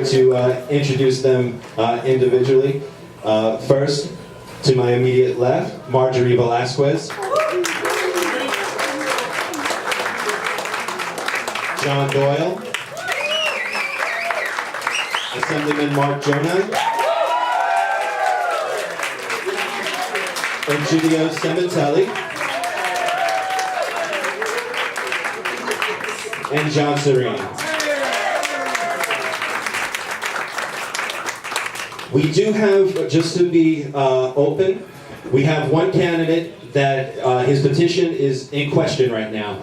to introduce them individually. First, to my immediate left, Marjorie Velasquez. John Doyle. Assemblyman Mark Jonan. Egidio Cementelli. And John Serene. We do have, just to be open, we have one candidate that his petition is in question right now.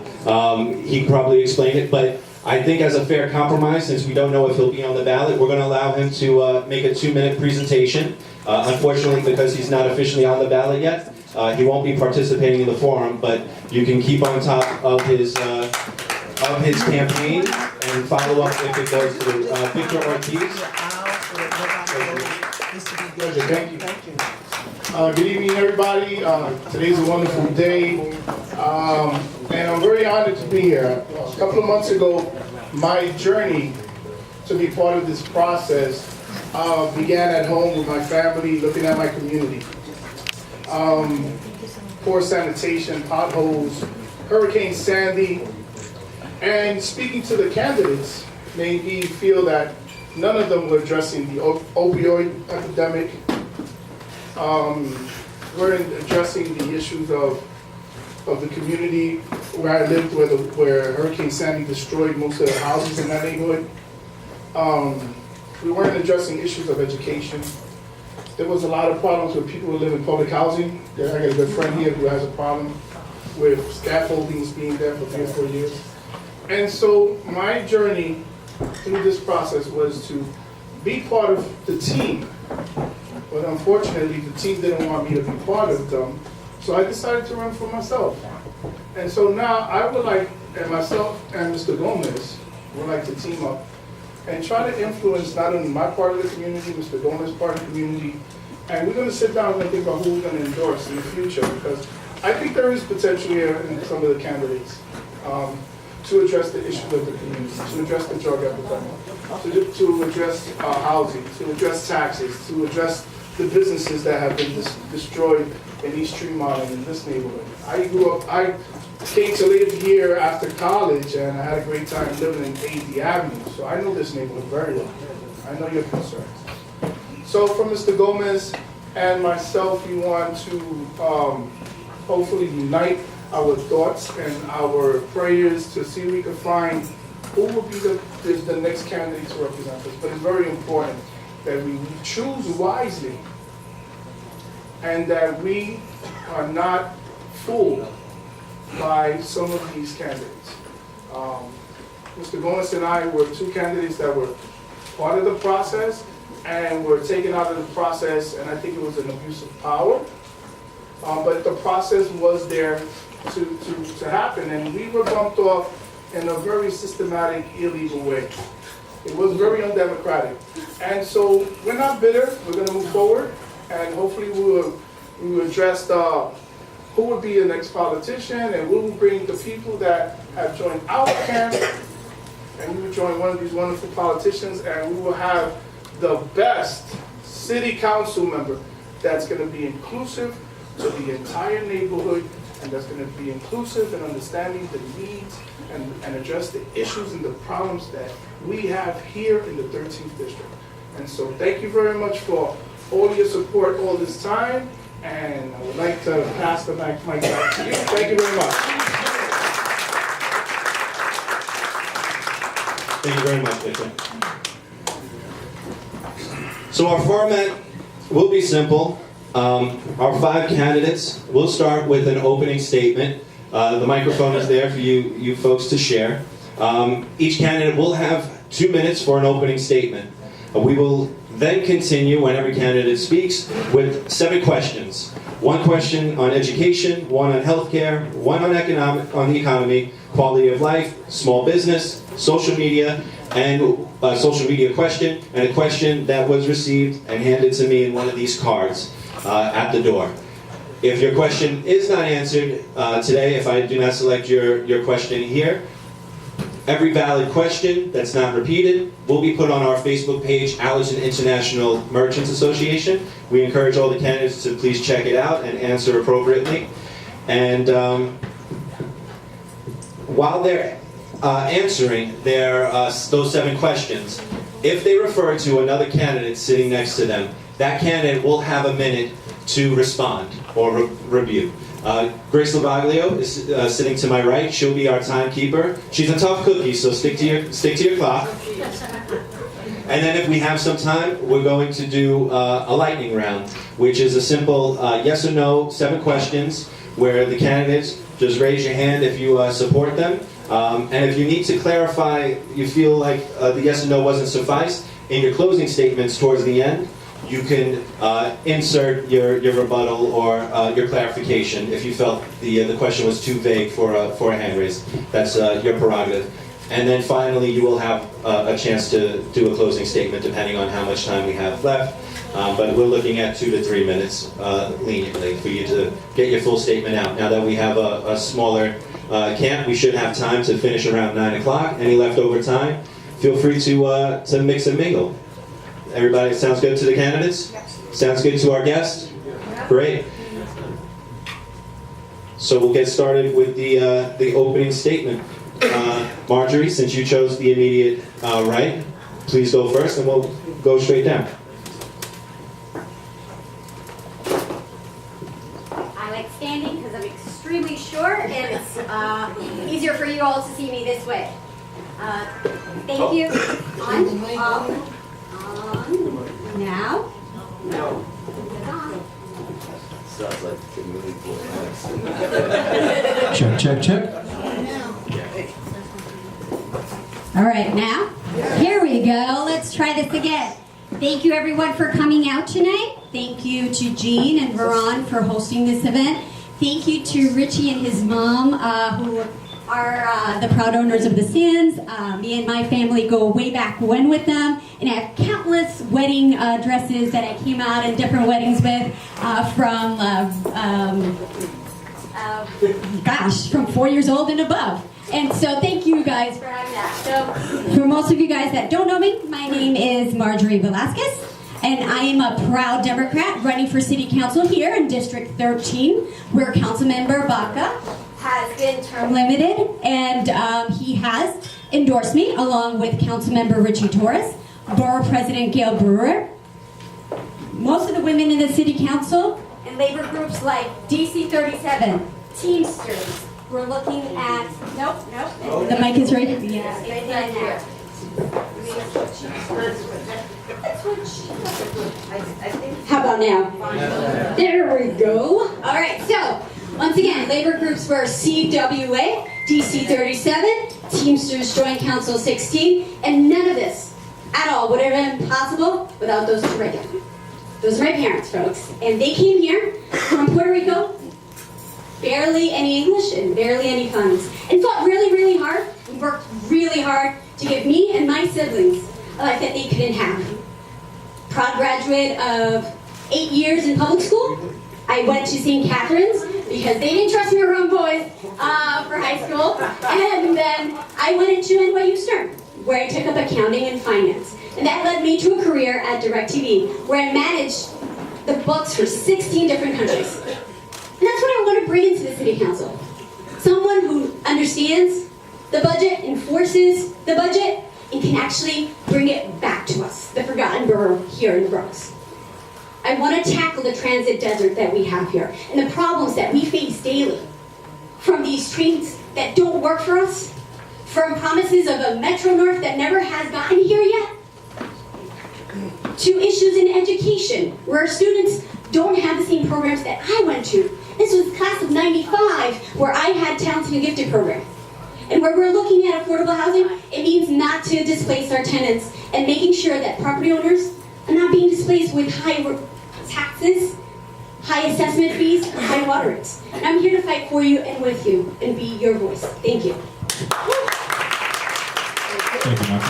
He probably explained it, but I think as a fair compromise, since we don't know if he'll be on the ballot, we're going to allow him to make a 2-minute presentation. Unfortunately, because he's not officially on the ballot yet, he won't be participating in the forum, but you can keep on top of his campaign and follow up if it goes to Victor Ortiz. Thank you. Good evening, everybody. Today's a wonderful day, and I'm very honored to be here. A couple of months ago, my journey to be part of this process began at home with my family, looking at my community. Poor sanitation, potholes, Hurricane Sandy, and speaking to the candidates made me feel that none of them were addressing the opioid epidemic. We're addressing the issues of the community where I lived, where Hurricane Sandy destroyed most of the houses in that neighborhood. We weren't addressing issues of education. There was a lot of problems with people who live in public housing. I got a good friend here who has a problem with scaffoldings being there for 3 or 4 years. And so my journey through this process was to be part of the team. But unfortunately, the team didn't want me to be part of them, so I decided to run for myself. And so now I would like, and myself and Mr. Gomez would like to team up and try to influence not only my part of the community, Mr. Gomez's part of the community, and we're going to sit down and think about who we're going to endorse in the future, because I think there is potential here in some of the candidates to address the issues of the community, to address the drug epidemic, to address housing, to address taxes, to address the businesses that have been destroyed in East Tremont and in this neighborhood. I came to live here after college, and I had a great time living in 80 Avenue, so I know this neighborhood very well. I know your concerns. So for Mr. Gomez and myself, we want to hopefully unite our thoughts and our prayers to see if we can find who will be the next candidate to represent us. But it's very important that we choose wisely and that we are not fooled by some of these candidates. Mr. Gomez and I were 2 candidates that were part of the process and were taken out of the process, and I think it was an abuse of power. But the process was there to happen, and we were bumped off in a very systematic, illegal way. It was very undemocratic. And so we're not bitter, we're going to move forward, and hopefully we will address who will be the next politician, and we will bring the people that have joined our camp, and we will join one of these wonderful politicians, and we will have the best city council member that's going to be inclusive to the entire neighborhood, and that's going to be inclusive and understanding the needs and address the issues and the problems that we have here in the 13th district. And so thank you very much for all your support all this time, and I would like to pass the mic back to you. Thank you very much. Thank you very much, Victor. So our format will be simple. Our 5 candidates, we'll start with an opening statement. The microphone is there for you folks to share. Each candidate will have 2 minutes for an opening statement. We will then continue, when every candidate speaks, with 7 questions. 1 question on education, 1 on healthcare, 1 on the economy, quality of life, small business, social media, and a social media question, and a question that was received and handed to me in one of these cards at the door. If your question is not answered today, if I do not select your question here, Every valid question that's not repeated will be put on our Facebook page, Allerton International Merchants Association. We encourage all the candidates to please check it out and answer appropriately. And while they're answering those 7 questions, if they refer to another candidate sitting next to them, that candidate will have a minute to respond or review. Grace Lavaglio is sitting to my right. She'll be our timekeeper. She's a tough cookie, so stick to your clock. And then if we have some time, we're going to do a lightning round, which is a simple yes or no, 7 questions, where the candidates just raise your hand if you support them. And if you need to clarify, you feel like the yes or no wasn't suffice, in your closing statements towards the end, you can insert your rebuttal or your clarification if you felt the question was too vague for a hand raise. That's your prerogative. And then finally, you will have a chance to do a closing statement depending on how much time we have left. But we're looking at 2 to 3 minutes leniently for you to get your full statement out. Now that we have a smaller camp, we should have time to finish around 9 o'clock. Any leftover time, feel free to mix and mingle. Everybody, sounds good to the candidates? Yes. Sounds good to our guests? Yeah. Great. So we'll get started with the opening statement. Marjorie, since you chose the immediate right, please go first and we'll go straight down. I like standing because I'm extremely short and it's easier for you all to see me this way. Thank you. On. Now. No. Sounds like the movie. Check, check, check. All right, now. Here we go. Let's try this again. Thank you everyone for coming out tonight. Thank you to Jean and Veron for hosting this event. Thank you to Richie and his mom, who are the proud owners of the Sands. Me and my family go way back when with them, and I have countless wedding dresses that I came out in different weddings with from 4 years old and above. And so thank you guys for having that. So for most of you guys that don't know me, my name is Marjorie Velasquez, and I am a proud Democrat running for City Council here in District 13, where Councilmember Baca has been term limited, and he has endorsed me along with Councilmember Richie Torres, Borough President Gail Brewer, most of the women in the City Council, and labor groups like DC 37, Teamsters. We're looking at, nope. The mic is right here. Yeah, it's right there. How about now? There we go. All right, so once again, labor groups were CWA, DC 37, Teamsters Joint Council 16, and none of this at all would have been possible without those 2 right here. Those are my parents, folks, and they came here from Puerto Rico, barely any English and barely any funds, and fought really, really hard and worked really hard to give me and my siblings a life that they couldn't have. Proud graduate of 8 years in public school. I went to St. Catherine's because they didn't trust me around boys for high school, and then I went into NYU Stern, where I took up accounting and finance, and that led me to a career at DirecTV, where I managed the books for 16 different countries. And that's what I want to bring into the City Council. Someone who understands the budget, enforces the budget, and can actually bring it back to us, the forgotten borough here in the Bronx. I want to tackle the transit desert that we have here and the problems that we face daily. From these trains that don't work for us, from promises of a Metro North that never has gotten here yet, to issues in education where our students don't have the same programs that I went to. This was class of 95, where I had talented and gifted program. And where we're looking at affordable housing, it means not to displace our tenants and making sure that property owners are not being displaced with high taxes, high assessment fees, and high water rates. And I'm here to fight for you and with you and be your voice. Thank you. Thank you, Mark.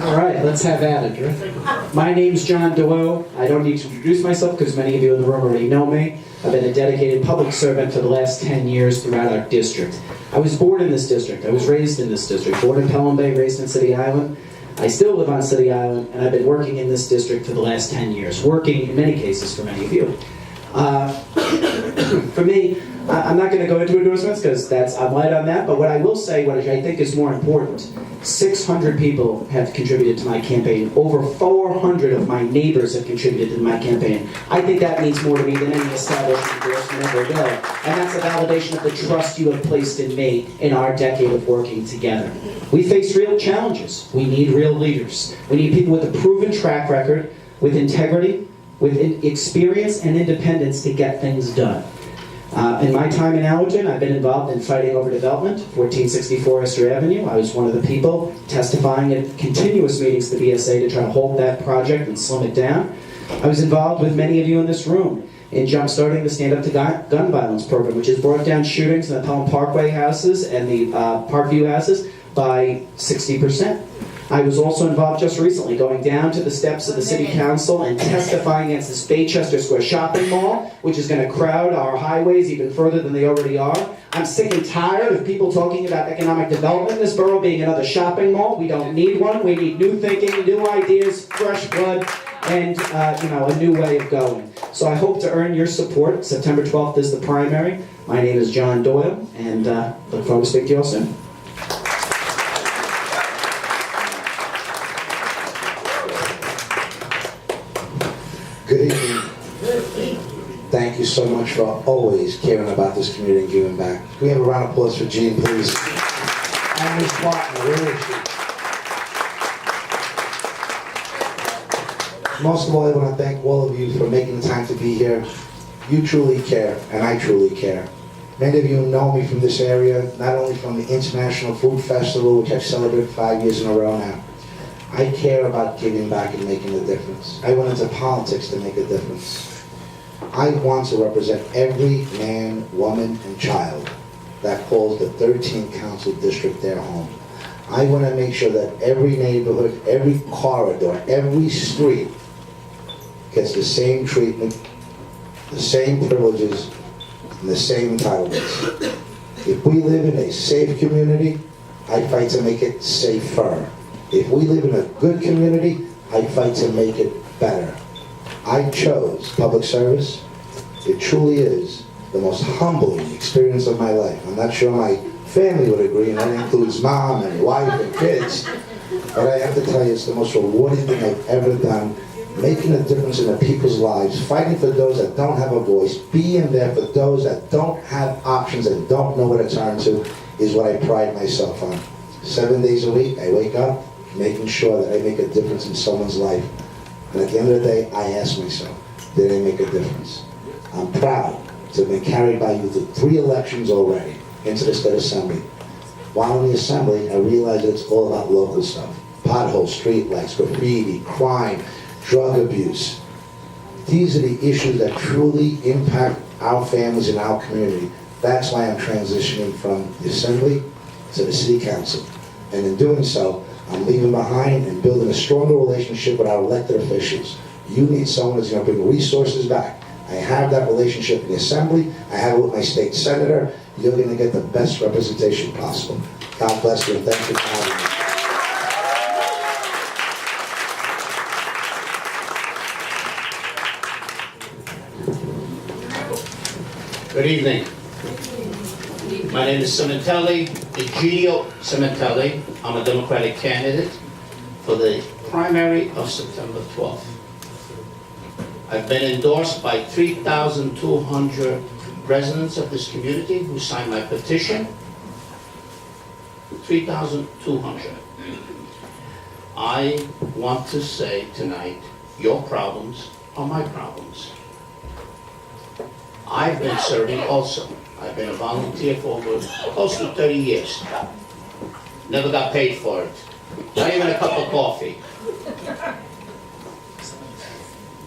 All right, let's have at it. My name's John DeWoe. I don't need to introduce myself because many of you in the room already know me. I've been a dedicated public servant for the last 10 years throughout our district. I was born in this district. I was raised in this district. Born in Pelham Bay, raised in City Island. I still live on City Island, and I've been working in this district for the last 10 years, working in many cases for many of you. For me, I'm not going to go into endorsements because I'm light on that, but what I will say, what I think is more important, 600 people have contributed to my campaign. Over 400 of my neighbors have contributed to my campaign. I think that means more to me than any established endorsement ever will. And that's a validation of the trust you have placed in me in our decade of working together. We face real challenges. We need real leaders. We need people with a proven track record, with integrity, with experience and independence to get things done. In my time in Allerton, I've been involved in fighting over development, 1464 Esther Avenue. I was one of the people testifying at continuous meetings to the BSA to try to hold that project and slim it down. I was involved with many of you in this room in jump-starting the Stand Up to Gun Violence program, which has brought down shootings in the Pelham Parkway houses and the Parkview houses by 60%. I was also involved just recently going down to the steps of the City Council and testifying against this Baychester Square shopping mall, which is going to crowd our highways even further than they already are. I'm sick and tired of people talking about economic development in this borough being another shopping mall. We don't need one. We need new thinking, new ideas, fresh blood, and a new way of going. So I hope to earn your support. September 12th is the primary. My name is John Doyle, and look forward to speaking to you all soon. Good evening. Thank you so much for always caring about this community and giving back. Can we have a round of applause for Jean, please? And Ms. Martin, where is she? Most of all, I want to thank all of you for making the time to be here. You truly care, and I truly care. Many of you know me from this area, not only from the International Food Festival, which I've celebrated 5 years in a row now. I care about giving back and making a difference. I went into politics to make a difference. I want to represent every man, woman, and child that calls the 13th Council District their home. I want to make sure that every neighborhood, every corridor, every street gets the same treatment, the same privileges, and the same entitlements. If we live in a safe community, I fight to make it safer. If we live in a good community, I fight to make it better. I chose public service. It truly is the most humbling experience of my life. I'm not sure my family would agree, and that includes mom and wife and kids. But I have to tell you, it's the most rewarding thing I've ever done, making a difference in the people's lives, fighting for those that don't have a voice, being there for those that don't have options and don't know where to turn to, is what I pride myself on. 7 days a week, I wake up, making sure that I make a difference in someone's life. And at the end of the day, I ask myself, did I make a difference? I'm proud to have been carried by you through 3 elections already into the state assembly. While in the assembly, I realized that it's all about local stuff. Potholes, streetlights, graffiti, crime, drug abuse. These are the issues that truly impact our families and our community. That's why I'm transitioning from the assembly to the city council. And in doing so, I'm leaving behind and building a stronger relationship with our elected officials. You need someone who's going to bring resources back. I have that relationship in the assembly. I have it with my state senator. You're going to get the best representation possible. God bless you, and thank you for having me. Good evening. My name is Cementelli, Egidio Cementelli. I'm a Democratic candidate for the primary of September 12th. I've been endorsed by 3,200 residents of this community who signed my petition. 3,200. I want to say tonight, your problems are my problems. I've been serving also. I've been a volunteer for over close to 30 years. Never got paid for it. Not even a cup of coffee.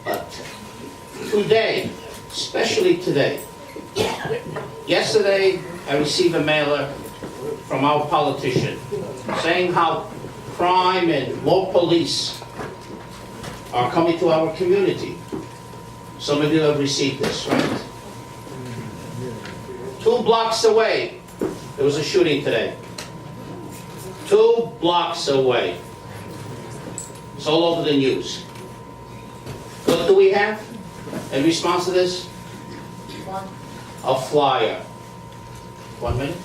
But today, especially today, yesterday I received a mailer from our politician saying how crime and more police are coming to our community. Some of you have received this, right? 2 blocks away, there was a shooting today. 2 blocks away. It's all over the news. What do we have in response to this? A flyer. 1 minute?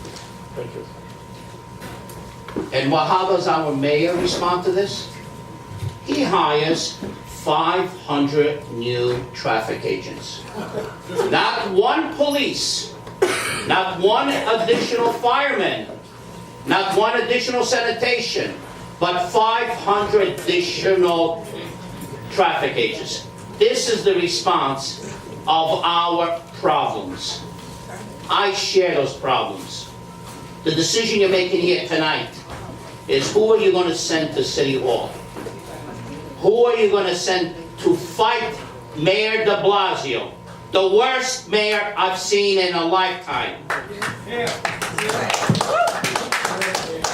Thank you. And how does our mayor respond to this? He hires 500 new traffic agents. Not one police, not one additional fireman, not one additional sanitation, but 500 additional traffic agents. This is the response of our problems. I share those problems. The decision you're making here tonight is who are you going to send to City Hall? Who are you going to send to fight Mayor de Blasio? The worst mayor I've seen in a lifetime.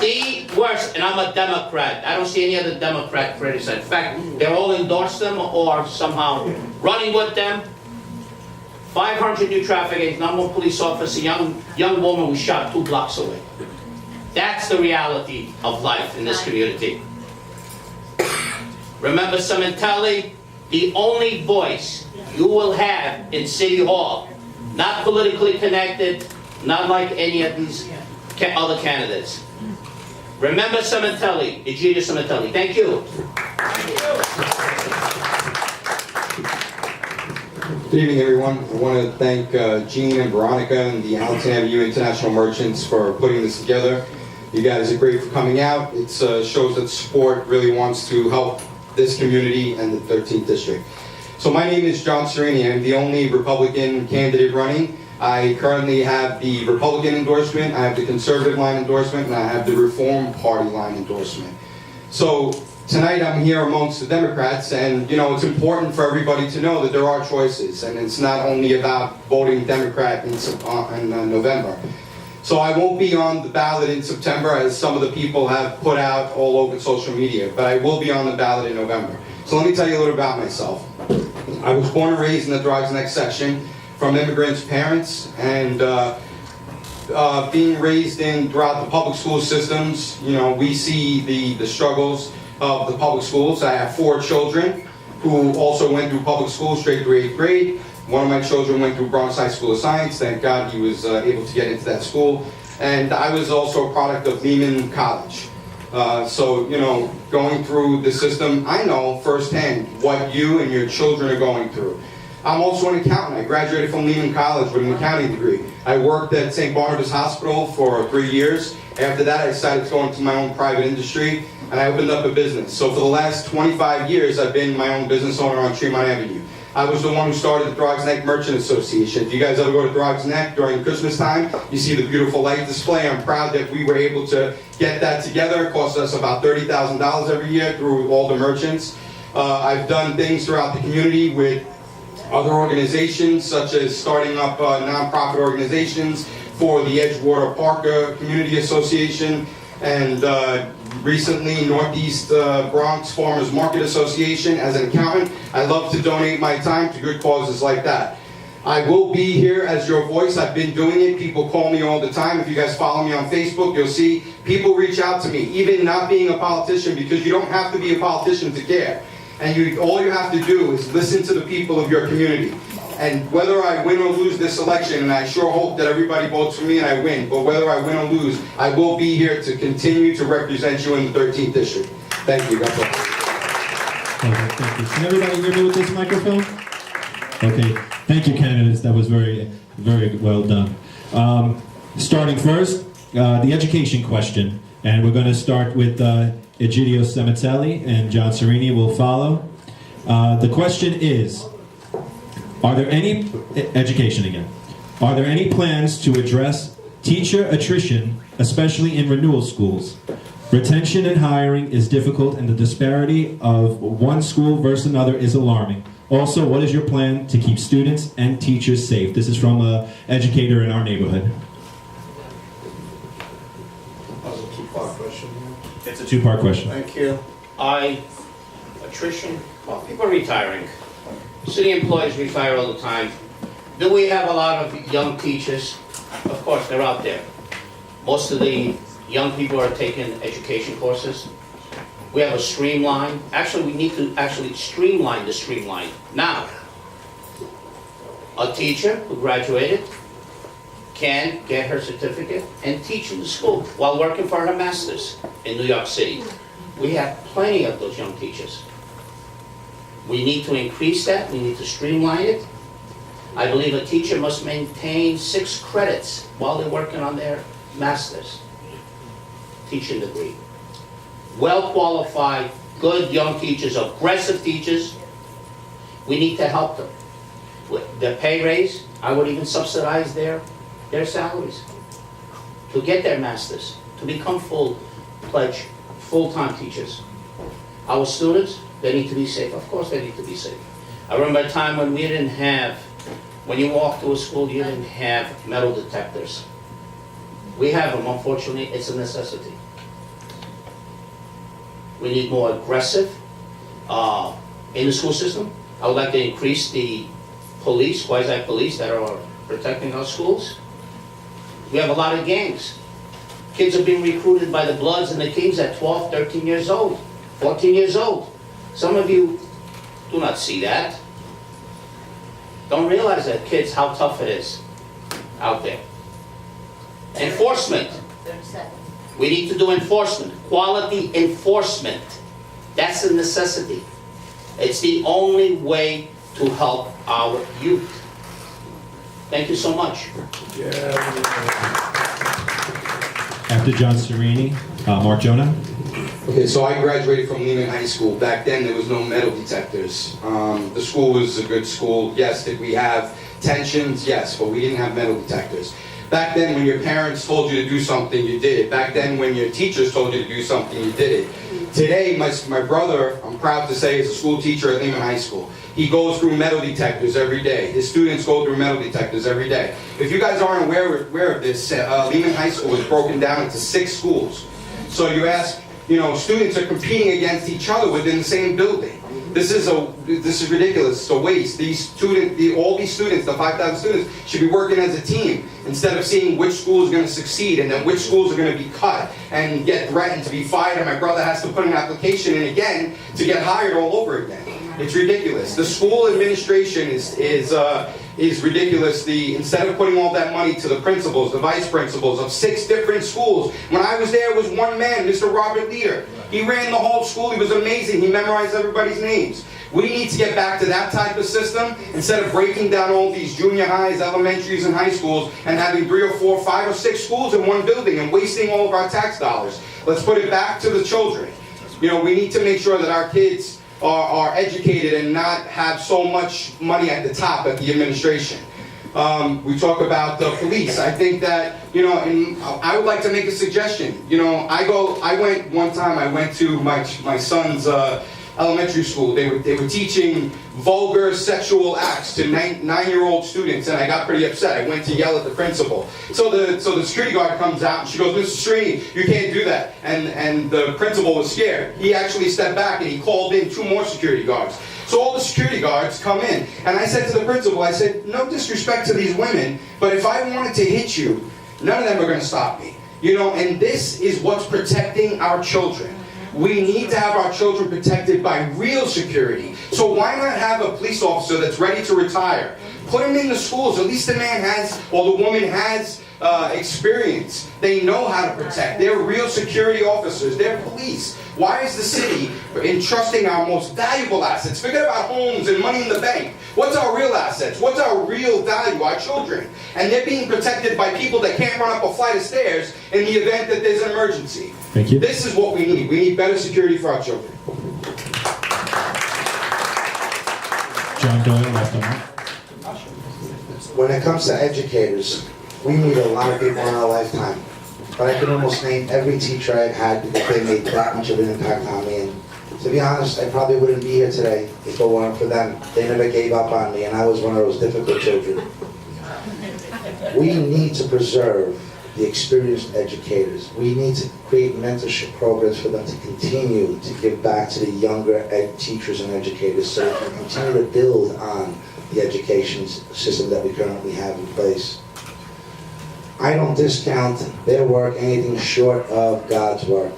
The worst, and I'm a Democrat. I don't see any other Democrat criticize. In fact, they're all endorsed them or somehow running with them. 500 new traffic agents, not one police officer, young woman was shot 2 blocks away. That's the reality of life in this community. Remember Cementelli, the only voice you will have in City Hall, not politically connected, not like any of these other candidates. Remember Cementelli, Egidio Cementelli. Thank you. Good evening, everyone. I want to thank Gene and Veronica and the Allerton Avenue International Merchants for putting this together. You guys are great for coming out. It shows that sport really wants to help this community and the 13th District. So my name is John Serini. I'm the only Republican candidate running. I currently have the Republican endorsement, I have the Conservative line endorsement, and I have the Reform Party line endorsement. So tonight I'm here amongst the Democrats, and it's important for everybody to know that there are choices, and it's not only about voting Democrat in November. So I won't be on the ballot in September, as some of the people have put out all over social media, but I will be on the ballot in November. So let me tell you a little about myself. I was born and raised in the Drives Neck section from immigrants' parents, and being raised throughout the public school systems, we see the struggles of the public schools. I have 4 children who also went through public school straight through 8th grade. One of my children went through Bronx High School of Science. Thank God he was able to get into that school. And I was also a product of Lehman College. So, going through the system, I know firsthand what you and your children are going through. I'm also an accountant. I graduated from Lehman College with an accounting degree. I worked at St. Barnabas Hospital for 3 years. After that, I decided to go into my own private industry, and I opened up a business. So for the last 25 years, I've been my own business owner on Tremont Avenue. I was the one who started the Throgs Neck Merchant Association. If you guys ever go to Throgs Neck during Christmas time, you see the beautiful light display. I'm proud that we were able to get that together. It cost us about $30,000 every year through all the merchants. I've done things throughout the community with other organizations, such as starting up nonprofit organizations for the Edgewater Park Community Association, and recently Northeast Bronx Farmers Market Association. As an accountant, I love to donate my time to good causes like that. I will be here as your voice. I've been doing it. People call me all the time. If you guys follow me on Facebook, you'll see people reach out to me, even not being a politician, because you don't have to be a politician to care. And all you have to do is listen to the people of your community. And whether I win or lose this election, and I sure hope that everybody votes for me and I win, but whether I win or lose, I will be here to continue to represent you in the 13th District. Thank you. God bless. Thank you. Can everybody hear me with this microphone? Okay. Thank you, candidates. That was very, very well done. Starting first, the education question. And we're going to start with Egidio Cementelli, and John Serini will follow. The question is, are there any, education again, are there any plans to address teacher attrition, especially in renewal schools? Retention and hiring is difficult, and the disparity of one school versus another is alarming. Also, what is your plan to keep students and teachers safe? This is from an educator in our neighborhood. It's a two-part question. Thank you. Attrition, well, people are retiring. City employees retire all the time. Do we have a lot of young teachers? Of course, they're out there. Most of the young people are taking education courses. We have a streamline. Actually, we need to actually streamline the streamline. Now, a teacher who graduated can get her certificate and teach in the school while working for her master's in New York City. We have plenty of those young teachers. We need to increase that. We need to streamline it. I believe a teacher must maintain 6 credits while they're working on their master's teaching degree. Well-qualified, good young teachers, aggressive teachers, we need to help them. With their pay raise, I would even subsidize their salaries to get their masters, to become full-fledged, full-time teachers. Our students, they need to be safe. Of course they need to be safe. I remember a time when we didn't have, when you walk to a school, you didn't have metal detectors. We have them, unfortunately, it's a necessity. We need more aggressive in the school system. I would like to increase the police, quasi-police that are protecting our schools. We have a lot of gangs. Kids are being recruited by the Bloods and the Kings at 12, 13 years old, 14 years old. Some of you do not see that. Don't realize that, kids, how tough it is out there. Enforcement. We need to do enforcement, quality enforcement. That's a necessity. It's the only way to help our youth. Thank you so much. After John Serini, Mark Jonah. Okay, so I graduated from Lehman High School. Back then, there was no metal detectors. The school was a good school. Yes, did we have tensions? Yes, but we didn't have metal detectors. Back then, when your parents told you to do something, you did it. Back then, when your teachers told you to do something, you did it. Today, my brother, I'm proud to say, is a school teacher at Lehman High School. He goes through metal detectors every day. His students go through metal detectors every day. If you guys aren't aware of this, Lehman High School is broken down into 6 schools. So you ask, students are competing against each other within the same building. This is ridiculous. It's a waste. All these students, the 5,000 students, should be working as a team instead of seeing which school is going to succeed and then which schools are going to be cut and get threatened to be fired. And my brother has to put an application in again to get hired all over again. It's ridiculous. The school administration is ridiculous. Instead of putting all that money to the principals, the vice principals of 6 different schools, when I was there, it was one man, Mr. Robert Leader. He ran the whole school. He was amazing. He memorized everybody's names. We need to get back to that type of system instead of breaking down all these junior highs, elementaries, and high schools and having 3 or 4, 5 or 6 schools in one building and wasting all of our tax dollars. Let's put it back to the children. We need to make sure that our kids are educated and not have so much money at the top at the administration. We talk about the police. I think that, and I would like to make a suggestion. I went to my son's elementary school. They were teaching vulgar sexual acts to 9-year-old students, and I got pretty upset. I went to yell at the principal. So the security guard comes out and she goes, "Mr. Srini, you can't do that." And the principal was scared. He actually stepped back and he called in 2 more security guards. So all the security guards come in, and I said to the principal, I said, "No disrespect to these women, but if I wanted to hit you, none of them are going to stop me." And this is what's protecting our children. We need to have our children protected by real security. So why not have a police officer that's ready to retire? Put him in the schools. At least the man has, or the woman has experience. They know how to protect. They're real security officers. They're police. Why is the city entrusting our most valuable assets? Forget about homes and money in the bank. What's our real assets? What's our real value? Our children. And they're being protected by people that can't run up a flight of stairs in the event that there's an emergency. Thank you. This is what we need. We need better security for our children. John Doyle, after Mark. When it comes to educators, we meet a lot of people in our lifetime. But I can almost name every teacher I've had because they made that much of an impact on me. And to be honest, I probably wouldn't be here today if it weren't for them. They never gave up on me, and I was one of those difficult children. We need to preserve the experienced educators. We need to create mentorship programs for them to continue to give back to the younger teachers and educators so we can continue to build on the education system that we currently have in place. I don't discount their work anything short of God's work.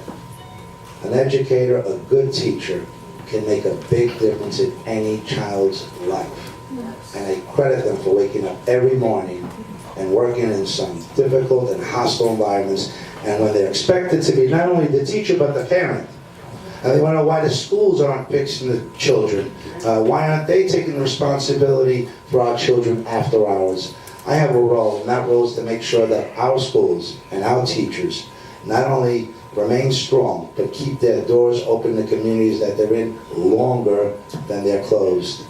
An educator, a good teacher, can make a big difference in any child's life. And I credit them for waking up every morning and working in some difficult and hostile environments, and when they're expected to be not only the teacher but the parent. And they want to know why the schools aren't fixing the children. Why aren't they taking the responsibility for our children after hours? I have a role, and that role is to make sure that our schools and our teachers not only remain strong, but keep their doors open to communities that they're in longer than they're closed.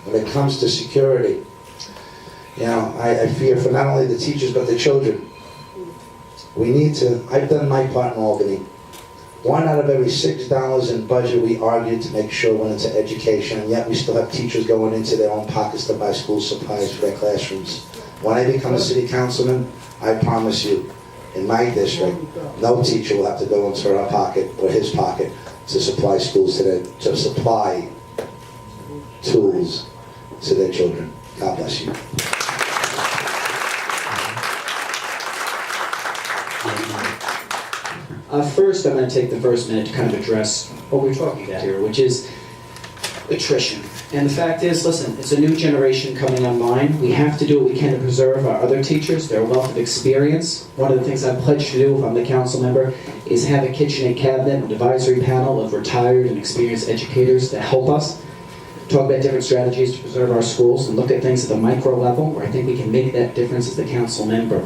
When it comes to security, you know, I fear for not only the teachers but the children. We need to, I've done my part in Albany. $1 out of every $6 in budget we argued to make sure went into education, and yet we still have teachers going into their own pockets to buy school supplies for their classrooms. When I become a city councilman, I promise you, in my district, no teacher will have to go into her pocket or his pocket to supply schools to supply tools to their children. God bless you. First, I'm going to take the first minute to kind of address what we're talking about here, which is attrition. And the fact is, listen, it's a new generation coming online. We have to do what we can to preserve our other teachers, their wealth of experience. One of the things I've pledged to do, if I'm the council member, is have a kitchen and cabinet, an advisory panel of retired and experienced educators to help us talk about different strategies to preserve our schools and look at things at the micro level where I think we can make that difference as the council member.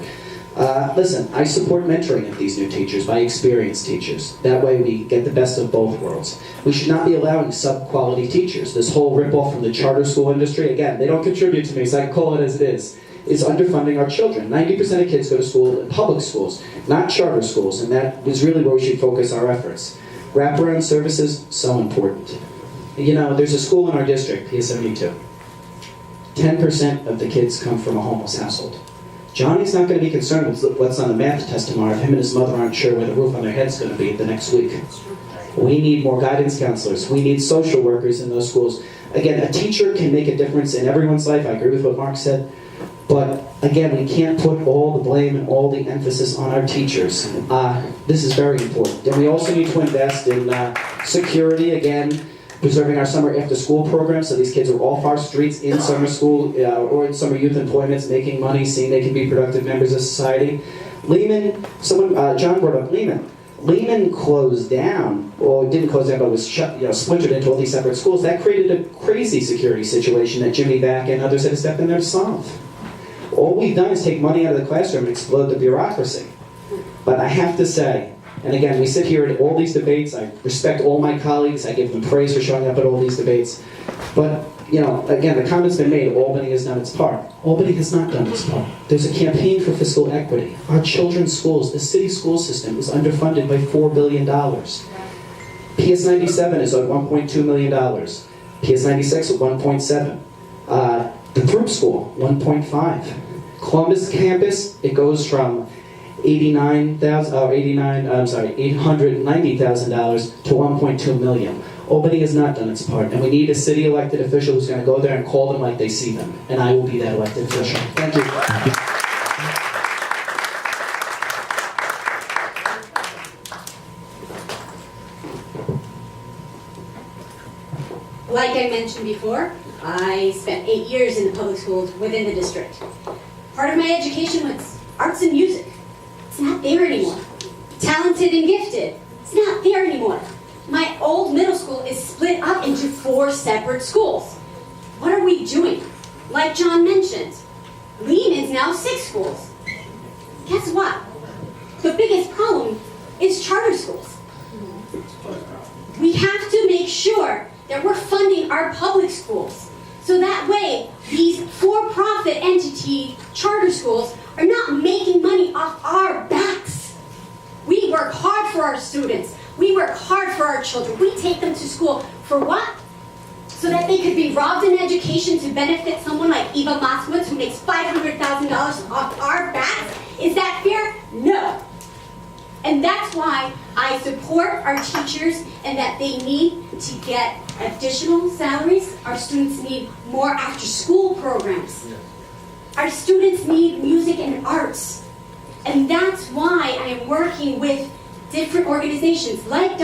Listen, I support mentoring of these new teachers by experienced teachers. That way we get the best of both worlds. We should not be allowing sub-quality teachers. This whole rip-off from the charter school industry, again, they don't contribute to me, so I can call it as it is underfunding our children. 90% of kids go to school in public schools, not charter schools, and that is really where we should focus our efforts. Wraparound services, so important. You know, there's a school in our district, PS72. 10% of the kids come from a homeless household. Johnny's not going to be concerned with what's on the math test tomorrow if him and his mother aren't sure where the roof on their head's going to be the next week. We need more guidance counselors. We need social workers in those schools. Again, a teacher can make a difference in everyone's life. I agree with what Mark said. But again, we can't put all the blame and all the emphasis on our teachers. This is very important. And we also need to invest in security, again, preserving our summer after-school program so these kids are off our streets in summer school or in summer youth employments, making money, seeing they can be productive members of society. Lehman, John brought up Lehman. Lehman closed down, or didn't close down, but was splintered into all these separate schools. That created a crazy security situation that Jimmy Back and others had to step in there to solve. All we've done is take money out of the classroom and explode the bureaucracy. But I have to say, and again, we sit here at all these debates. I respect all my colleagues. I give them praise for showing up at all these debates. But, you know, again, the comment's been made, Albany has done its part. Albany has not done its part. There's a campaign for fiscal equity. Our children's schools, the city school system, is underfunded by $4 billion. PS97 is at $1.2 million. PS96 at 1.7. The Throop School, 1.5. Columbus campus, it goes from $890,000 to $1.2 million. Albany has not done its part, and we need a city elected official who's going to go there and call them like they see them. And I will be that elected official. Thank you. Like I mentioned before, I spent 8 years in the public schools within the district. Part of my education was arts and music. It's not there anymore. Talented and gifted. It's not there anymore. My old middle school is split up into 4 separate schools. What are we doing? Like John mentioned, Lehman's now 6 schools. Guess what? The biggest problem is charter schools. We have to make sure that we're funding our public schools. So that way, these for-profit entity charter schools are not making money off our backs. We work hard for our students. We work hard for our children. We take them to school for what? So that they could be robbed in education to benefit someone like Eva Moskowitz who makes $500,000 off our backs? Is that fair? No. And that's why I support our teachers and that they need to get additional salaries. Our students need more after-school programs. Our students need music and arts. And that's why I am working with different organizations like